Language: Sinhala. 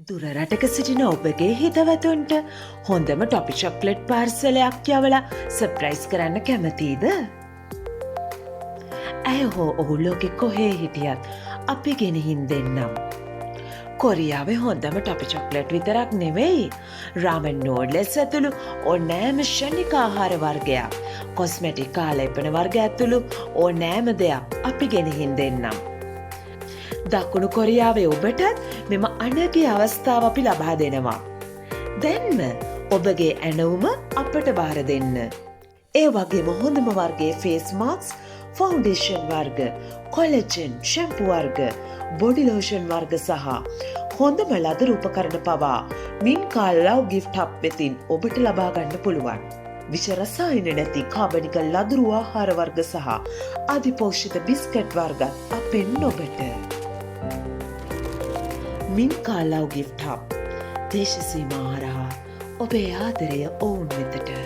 දුරරටක සිටින ඔබගේ හිතවතුන්ට හොඳම ටොපි චොක්ලට් පාර්සලයක් යවලා සර්ප්‍රයිස් කරන්න කැමතිද? ඇය හෝ ඔහු ලෝකෙ කොහේ හිටියත් අපි ගෙනහින් දෙන්නම්. කොරියාවේ හොඳම ටොපි චොක්ලට් විතරක් නෙවෙයි, රාමන් නූඩ්ලස් ඇතුළු ඕනෑම ෂණික ආහාර වර්ගයක්, කොස්මෙටික් ආලේපන වර්ග ඇතුළු ඕනෑම දෙයක් අපි ගෙනහින් දෙන්නම්. දකුණු කොරියාවේ ඔබටත් මෙම අනගි අවස්ථාව අපි ලබා දෙනවා. දැන්ම ඔබගේ ඇනවුම අපට බාර දෙන්න. ඒ වගේම හොඳම වර්ගයේ ෆේස් මාස්ක්, ෆවුන්ඩේෂන් වර්ග, කොලජන්, ෂැම්පු වර්ග, බොඩි ලෝෂන් වර්ග සහ හොඳම ලදරු උපකරණ පවා මින් කාලව් ගිෆ්ට් හබ් වෙතින් ඔබට ලබා ගන්න පුළුවන්. විෂ රසායන නැති කාබනික ලදරු ආහාර වර්ග සහ අධිපෝෂිත බිස්කට් වර්ගත් අපෙන් ඔබට. මින් කාලව් ගිෆ්ට් හබ් දේශසීමා හරහා ඔබේ ආදරය ඔවුන් වෙතට.